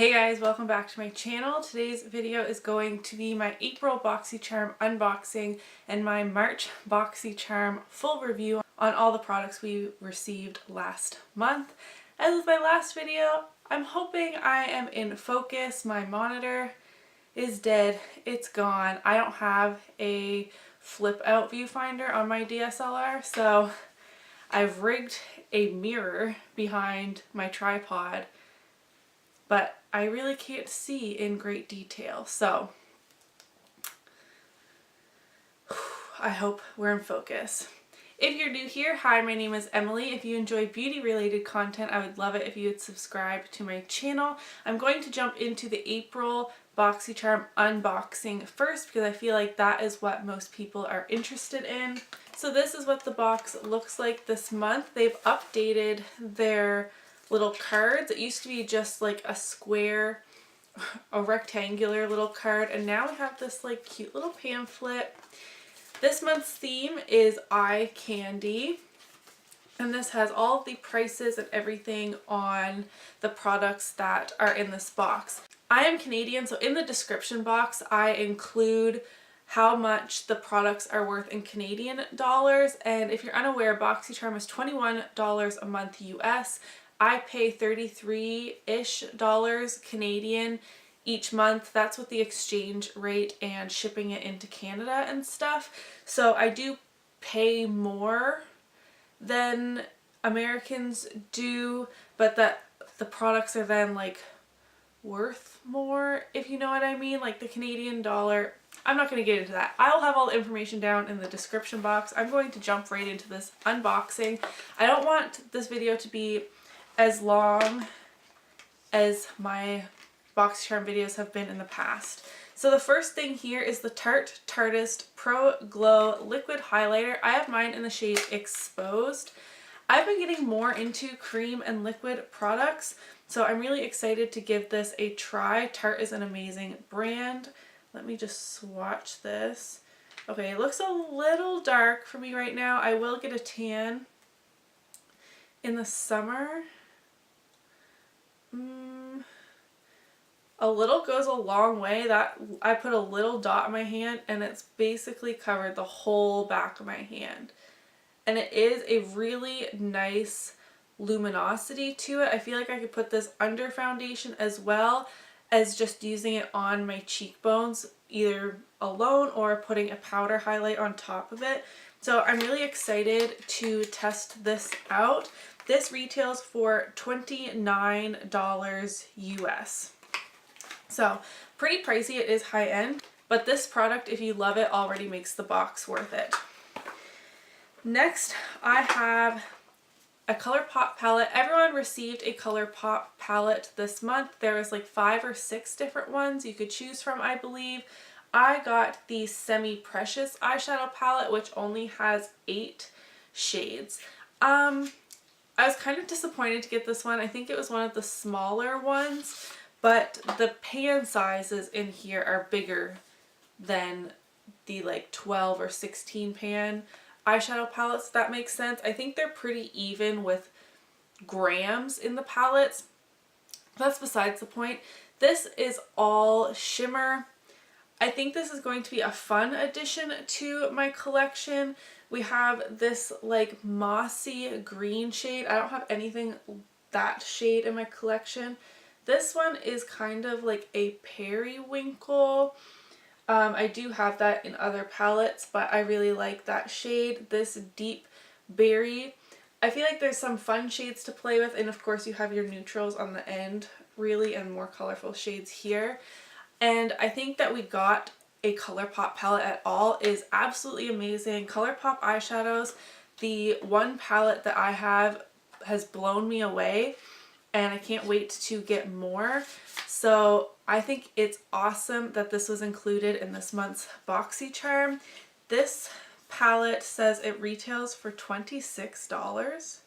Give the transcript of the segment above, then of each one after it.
Hey guys, welcome back to my channel. Today's video is going to be my April Boxycharm unboxing and my March Boxycharm full review on all the products we received last month. As with my last video, I'm hoping I am in focus. My monitor is dead. It's gone. I don't have a flip out viewfinder on my DSLR, so I've rigged a mirror behind my tripod, but I really can't see in great detail, so I hope we're in focus. If you're new here, hi, my name is Emily. If you enjoy beauty related content, I would love it if you would subscribe to my channel. I'm going to jump into the April Boxycharm unboxing first because I feel like that is what most people are interested in. So this is what the box looks like this month. They've updated their little cards. It used to be just like a square, a rectangular little card, and now we have this like cute little pamphlet. This month's theme is eye candy, and this has all of the prices and everything on the products that are in this box. I am Canadian, so in the description box I include how much the products are worth in Canadian dollars, and if you're unaware, Boxycharm is $21 a month US. I pay $33-ish Canadian each month. That's with the exchange rate and shipping it into Canada and stuff. So I do pay more than Americans do, but that the products are then like worth more, if you know what I mean. Like the Canadian dollar, I'm not going to get into that. I'll have all the information down in the description box. I'm going to jump right into this unboxing. I don't want this video to be as long as my Boxycharm videos have been in the past. So the first thing here is the Tarte Tartiest Pro Glow Liquid Highlighter. I have mine in the shade Exposed. I've been getting more into cream and liquid products, so I'm really excited to give this a try. Tarte is an amazing brand. Let me just swatch this. Okay, it looks a little dark for me right now. I will get a tan in the summer. A little goes a long way. That I put a little dot on my hand and it's basically covered the whole back of my hand. And it is a really nice luminosity to it. I feel like I could put this under foundation as well as just using it on my cheekbones, either alone or putting a powder highlight on top of it. So I'm really excited to test this out. This retails for $29 US. So pretty pricey. It is high end, but this product, if you love it, already makes the box worth it. Next, I have a ColourPop palette. Everyone received a ColourPop palette this month. There was like 5 or 6 different ones you could choose from, I believe. I got the Semi Precious eyeshadow palette, which only has 8 shades. I was kind of disappointed to get this one. I think it was one of the smaller ones, but the pan sizes in here are bigger than the like 12 or 16 pan eyeshadow palettes, if that makes sense. I think they're pretty even with grams in the palettes. That's besides the point. This is all shimmer. I think this is going to be a fun addition to my collection. We have this like mossy green shade. I don't have anything that shade in my collection. This one is kind of like a periwinkle. I do have that in other palettes, but I really like that shade. This deep berry. I feel like there's some fun shades to play with, and of course you have your neutrals on the end, really, and more colorful shades here. And I think that we got a ColourPop palette at all is absolutely amazing. ColourPop eyeshadows, the one palette that I have has blown me away, and I can't wait to get more. So I think it's awesome that this was included in this month's Boxycharm. This palette says it retails for $26.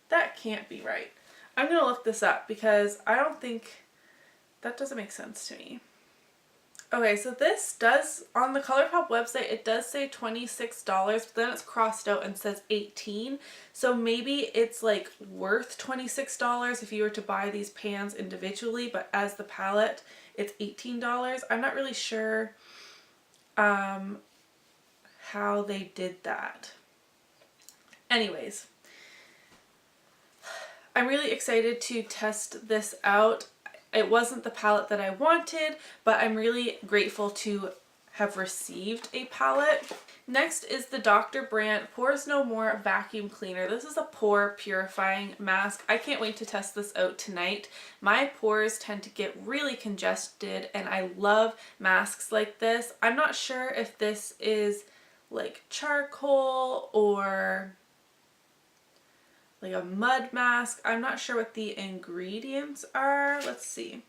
That can't be right. I'm gonna look this up because I don't think that doesn't make sense to me. Okay, so this does, on the ColourPop website, it does say $26, but then it's crossed out and says 18. So maybe it's like worth $26 if you were to buy these pans individually, but as the palette, it's $18. I'm not really sure how they did that. Anyways, I'm really excited to test this out. It wasn't the palette that I wanted, but I'm really grateful to have received a palette. Next is the Dr. Brandt Pores No More Vacuum Cleaner. This is a pore purifying mask. I can't wait to test this out tonight. My pores tend to get really congested and I love masks like this. I'm not sure if this is like charcoal or like a mud mask. I'm not sure what the ingredients are. Let's see.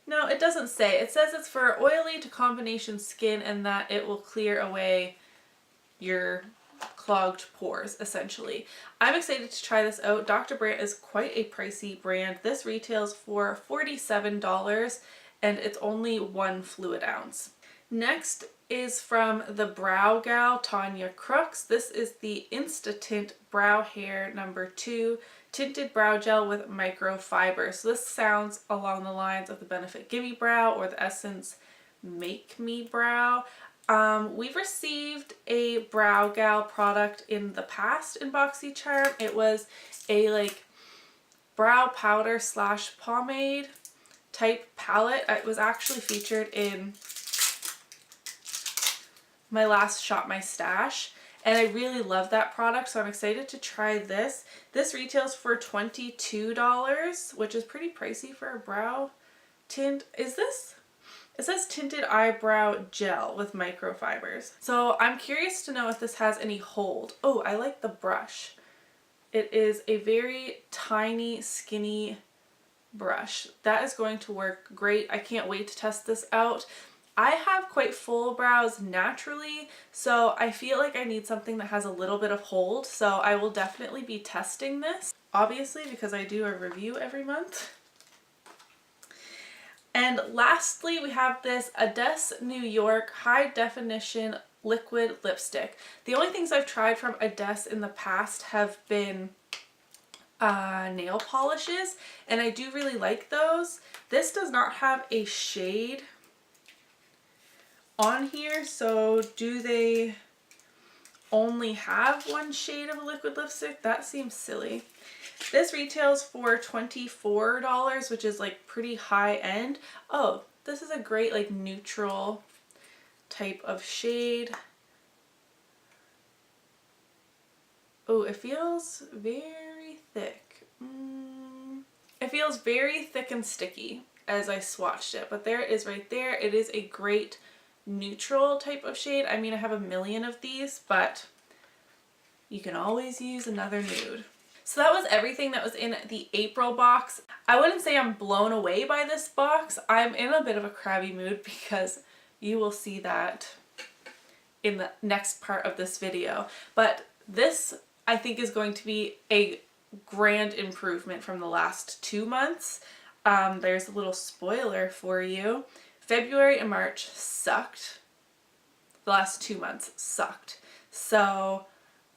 No, it doesn't say. It says it's for oily to combination skin and that it will clear away your clogged pores, essentially. I'm excited to try this out. Dr. Brandt is quite a pricey brand. This retails for $47 and it's only 1 fluid ounce. Next is from the Browgal Tanya Crooks. This is the Instatint Brow Hair number 2 Tinted Brow Gel with Microfiber. So this sounds along the lines of the Benefit Gimme Brow or the Essence Make Me Brow. We've received a Browgal product in the past in Boxycharm. It was a like brow powder slash pomade type palette. It was actually featured in my last Shop My Stash and I really love that product, so I'm excited to try this. This retails for $22, which is pretty pricey for a brow tint. Is this? It says tinted eyebrow gel with microfibers. So I'm curious to know if this has any hold. Oh, I like the brush. It is a very tiny, skinny brush. That is going to work great. I can't wait to test this out. I have quite full brows naturally, so I feel like I need something that has a little bit of hold, so I will definitely be testing this, obviously, because I do a review every month. And lastly, we have this Adesse New York High Definition Liquid Lipstick. The only things I've tried from Adesse in the past have been nail polishes, and I do really like those. This does not have a shade on here, so do they only have one shade of a liquid lipstick? That seems silly. This retails for $24, which is like pretty high end. Oh, this is a great like neutral type of shade. Oh, it feels very thick. It feels very thick and sticky as I swatched it, but there it is right there. It is a great neutral type of shade. I mean, I have a million of these, but you can always use another nude. So that was everything that was in the April box. I wouldn't say I'm blown away by this box. I'm in a bit of a crabby mood because you will see that in the next part of this video. But this, I think, is going to be a grand improvement from the last 2 months. There's a little spoiler for you. February and March sucked. The last 2 months sucked. So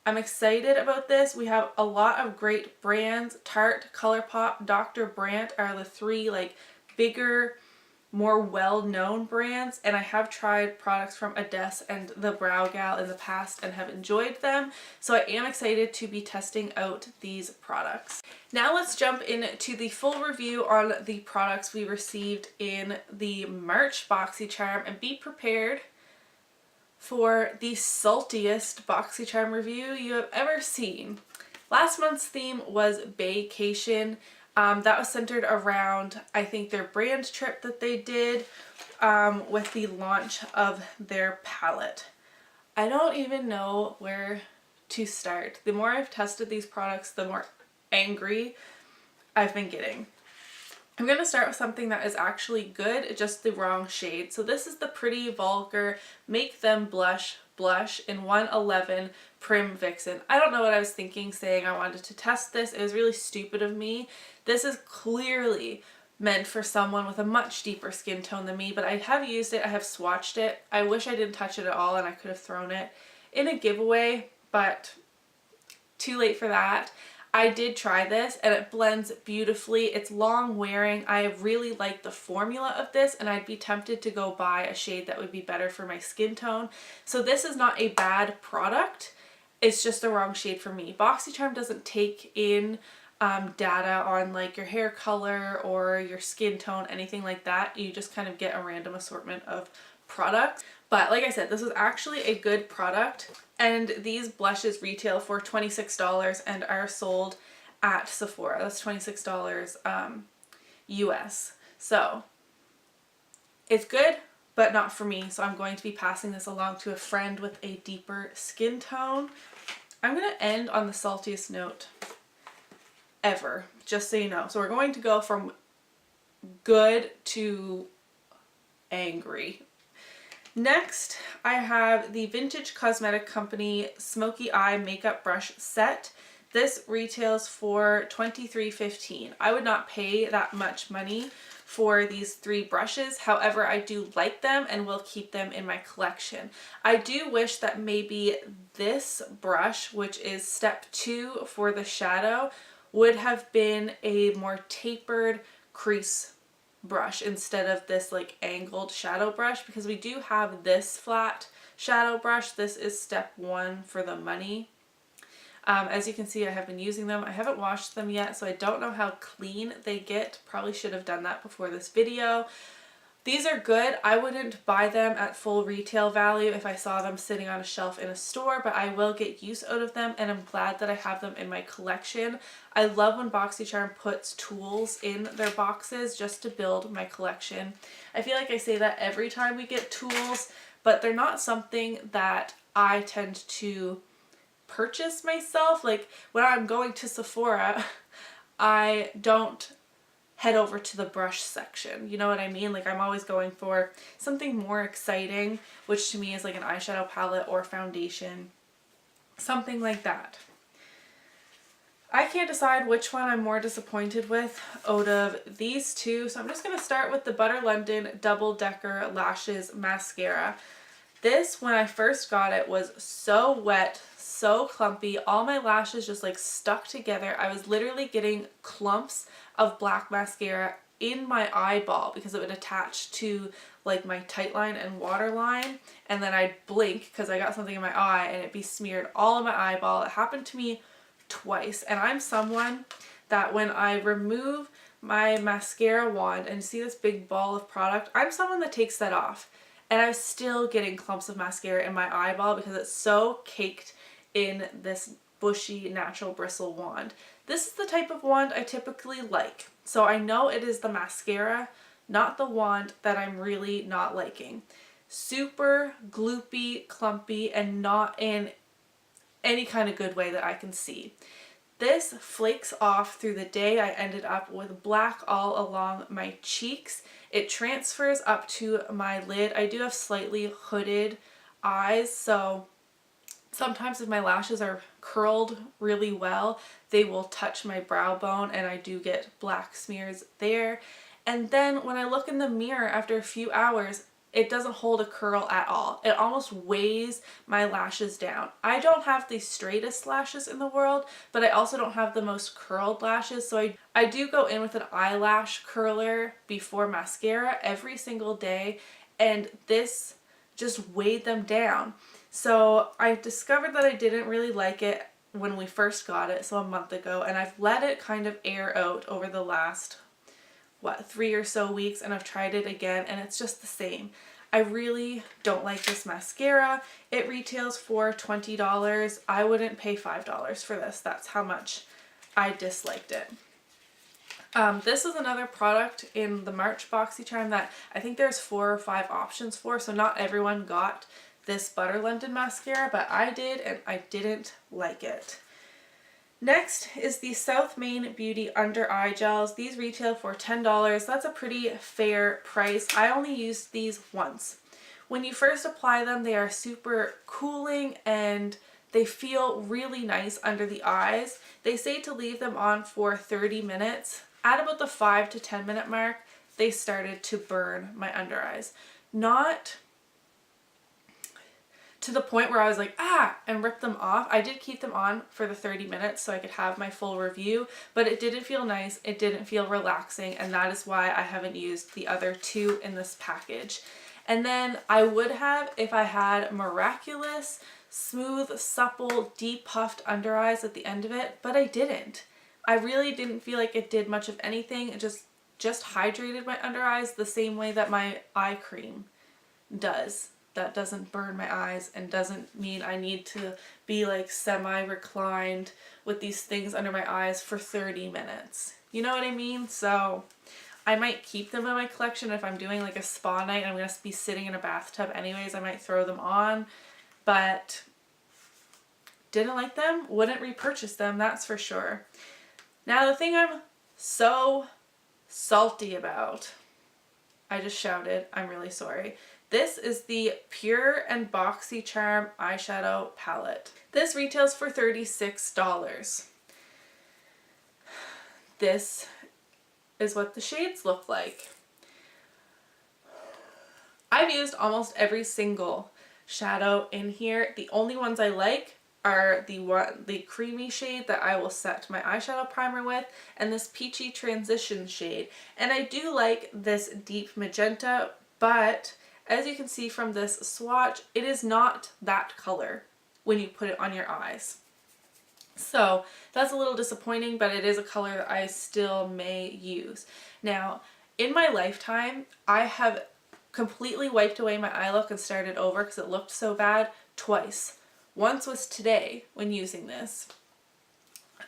I'm excited about this. We have a lot of great brands. Tarte, ColourPop, Dr. Brandt are the 3 like bigger, more well-known brands, and I have tried products from Adesse and the Browgal in the past and have enjoyed them, so I am excited to be testing out these products. Now let's jump into the full review on the products we received in the March Boxycharm, and be prepared for the saltiest Boxycharm review you have ever seen. Last month's theme was Vacation. That was centered around, I think, their brand trip that they did with the launch of their palette. I don't even know where to start. The more I've tested these products, the more angry I've been getting. I'm going to start with something that is actually good, just the wrong shade. So this is the Pretty Vulgar Make Them Blush Blush in 111 Prim Vixen. I don't know what I was thinking saying I wanted to test this. It was really stupid of me. This is clearly meant for someone with a much deeper skin tone than me, but I have used it, I have swatched it. I wish I didn't touch it at all and I could have thrown it in a giveaway, but too late for that. I did try this and it blends beautifully. It's long wearing. I really like the formula of this and I'd be tempted to go buy a shade that would be better for my skin tone. So this is not a bad product. It's just the wrong shade for me. Boxycharm doesn't take in data on like your hair color or your skin tone, anything like that. You just kind of get a random assortment of products. But like I said, this is actually a good product, and these blushes retail for $26 and are sold at Sephora. That's $26 US. So it's good, but not for me. So I'm going to be passing this along to a friend with a deeper skin tone. I'm going to end on the saltiest note ever, just so you know. So we're going to go from good to angry. Next, I have the Vintage Cosmetic Company Smokey Eye Makeup Brush Set. This retails for $23.15. I would not pay that much money for these 3 brushes. However, I do like them and will keep them in my collection. I do wish that maybe this brush, which is step 2 for the shadow, would have been a more tapered crease brush instead of this like angled shadow brush, because we do have this flat shadow brush. This is step 1 for the money. As you can see, I have been using them. I haven't washed them yet, so I don't know how clean they get. Probably should have done that before this video. These are good. I wouldn't buy them at full retail value if I saw them sitting on a shelf in a store, but I will get use out of them and I'm glad that I have them in my collection. I love when Boxycharm puts tools in their boxes just to build my collection. I feel like I say that every time we get tools, but they're not something that I tend to purchase myself. Like when I'm going to Sephora, I don't head over to the brush section. You know what I mean? Like I'm always going for something more exciting, which to me is like an eyeshadow palette or foundation, something like that. I can't decide which one I'm more disappointed with out of these 2, so I'm just going to start with the Butter London Double Decker Lashes Mascara. This, when I first got it, was so wet, so clumpy. All my lashes just like stuck together. I was literally getting clumps of black mascara in my eyeball because it would attach to like my tight line and waterline, and then I'd blink because I got something in my eye and it'd be smeared all in my eyeball. It happened to me twice, and I'm someone that when I remove my mascara wand and see this big ball of product, I'm someone that takes that off. And I'm still getting clumps of mascara in my eyeball because it's so caked in this bushy natural bristle wand. This is the type of wand I typically like. So I know it is the mascara, not the wand, that I'm really not liking. Super gloopy, clumpy, and not in any kind of good way that I can see. This flakes off through the day. I ended up with black all along my cheeks. It transfers up to my lid. I do have slightly hooded eyes, so sometimes if my lashes are curled really well, they will touch my brow bone and I do get black smears there. And then when I look in the mirror after a few hours, it doesn't hold a curl at all. It almost weighs my lashes down. I don't have the straightest lashes in the world, but I also don't have the most curled lashes. So I do go in with an eyelash curler before mascara every single day, and this just weighed them down. So I discovered that I didn't really like it when we first got it, so a month ago, and I've let it kind of air out over the last 3 or so weeks, and I've tried it again and it's just the same. I really don't like this mascara. It retails for $20. I wouldn't pay $5 for this. That's how much I disliked it. This is another product in the March Boxycharm that I think there's 4 or 5 options for, so not everyone got this Butter London mascara, but I did and I didn't like it. Next is the South Main Beauty Under Eye Gels. These retail for $10. That's a pretty fair price. I only used these once. When you first apply them, they are super cooling and they feel really nice under the eyes. They say to leave them on for 30 minutes. At about the 5 to 10 minute mark, they started to burn my under eyes. Not to the point where I was like, ah, and ripped them off. I did keep them on for the 30 minutes so I could have my full review, but it didn't feel nice. It didn't feel relaxing, and that is why I haven't used the other two in this package. And then I would have if I had miraculous, smooth, supple, deep puffed under eyes at the end of it, but I didn't. I really didn't feel like it did much of anything. It just hydrated my under eyes the same way that my eye cream does. That doesn't burn my eyes and doesn't mean I need to be like semi-reclined with these things under my eyes for 30 minutes. You know what I mean? So I might keep them in my collection if I'm doing like a spa night and I'm going to be sitting in a bathtub anyways. I might throw them on, but didn't like them, wouldn't repurchase them, that's for sure. Now the thing I'm so salty about, I just shouted, I'm really sorry. This is the Pure and Boxycharm eyeshadow palette. This retails for $36. This is what the shades look like. I've used almost every single shadow in here. The only ones I like are the creamy shade that I will set my eyeshadow primer with, and this peachy transition shade. And I do like this deep magenta, but as you can see from this swatch, it is not that color when you put it on your eyes. So that's a little disappointing, but it is a color that I still may use. Now, in my lifetime, I have completely wiped away my eye look and started over because it looked so bad twice. Once was today when using this.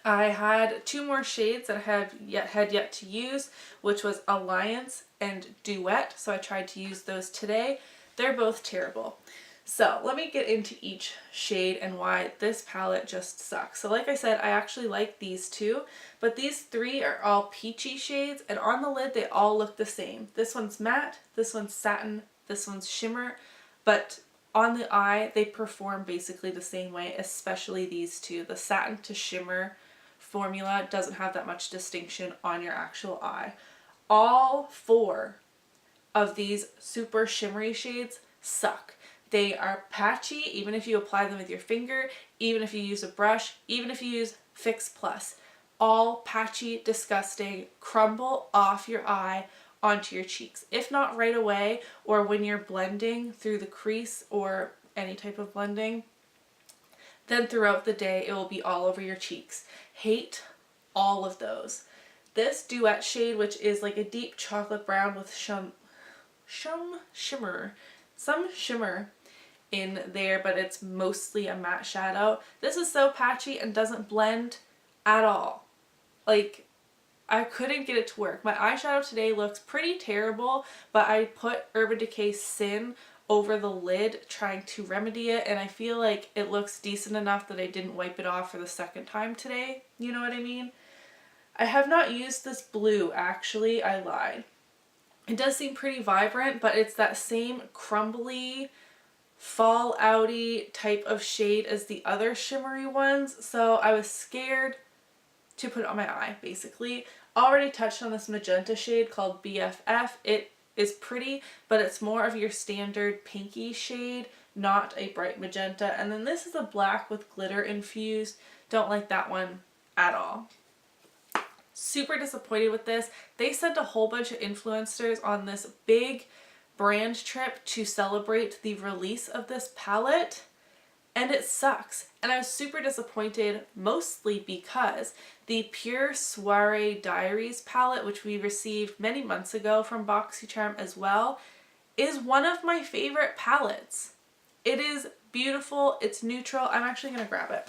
I had two more shades that I had yet to use, which was Alliance and Duet. So I tried to use those today. They're both terrible. So let me get into each shade and why this palette just sucks. So like I said, I actually like these two, but these three are all peachy shades, and on the lid they all look the same. This one's matte, this one's satin, this one's shimmer, but on the eye they perform basically the same way, especially these two. The satin to shimmer formula doesn't have that much distinction on your actual eye. All four of these super shimmery shades suck. They are patchy even if you apply them with your finger, even if you use a brush, even if you use Fix Plus. All patchy, disgusting, crumble off your eye onto your cheeks. If not right away, or when you're blending through the crease or any type of blending, then throughout the day it will be all over your cheeks. Hate all of those. This Duet shade, which is like a deep chocolate brown with some shimmer in there, but it's mostly a matte shadow. This is so patchy and doesn't blend at all. Like, I couldn't get it to work. My eyeshadow today looks pretty terrible, but I put Urban Decay Sin over the lid trying to remedy it, and I feel like it looks decent enough that I didn't wipe it off for the second time today. You know what I mean? I have not used this blue, actually. I lied. It does seem pretty vibrant, but it's that same crumbly, fallouty type of shade as the other shimmery ones, so I was scared to put it on my eye, basically. Already touched on this magenta shade called BFF. It is pretty, but it's more of your standard pinky shade, not a bright magenta. And then this is a black with glitter infused. Don't like that one at all. Super disappointed with this. They sent a whole bunch of influencers on this big brand trip to celebrate the release of this palette, and it sucks. And I was super disappointed, mostly because the Pure Soiree Diaries palette, which we received many months ago from Boxycharm as well, is one of my favorite palettes. It is beautiful, it's neutral. I'm actually gonna grab it.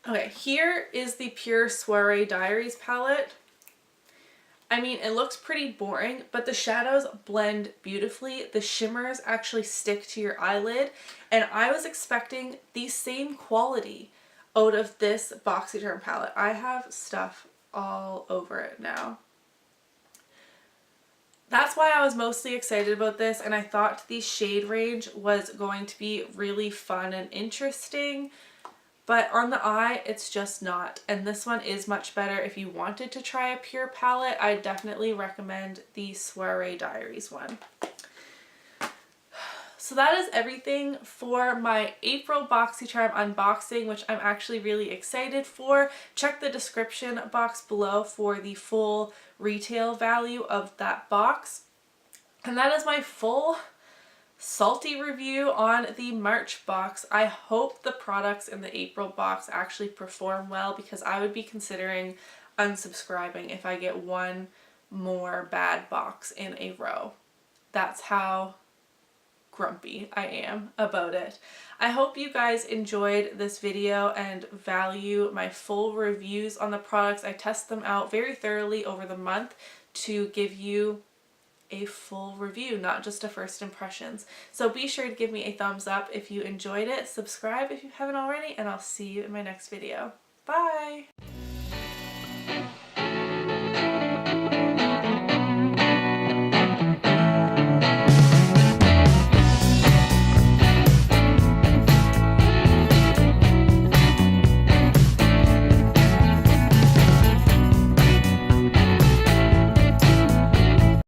Okay, here is the Pure Soiree Diaries palette. I mean, it looks pretty boring, but the shadows blend beautifully. The shimmers actually stick to your eyelid, and I was expecting the same quality out of this Boxycharm palette. I have stuff all over it now. That's why I was mostly excited about this, and I thought the shade range was going to be really fun and interesting. but on the eye it's just not. And this one is much better. If you wanted to try a pure palette, I definitely recommend the Soiree Diaries one. So that is everything for my April Boxycharm unboxing, which I'm actually really excited for. Check the description box below for the full retail value of that box. And that is my full salty review on the March box. I hope the products in the April box actually perform well, because I would be considering unsubscribing if I get one more bad box in a row. That's how grumpy I am about it. I hope you guys enjoyed this video and value my full reviews on the products. I test them out very thoroughly over the month to give you a full review, not just a first impressions. So be sure to give me a thumbs up if you enjoyed it, subscribe if you haven't already, and I'll see you in my next video. Bye!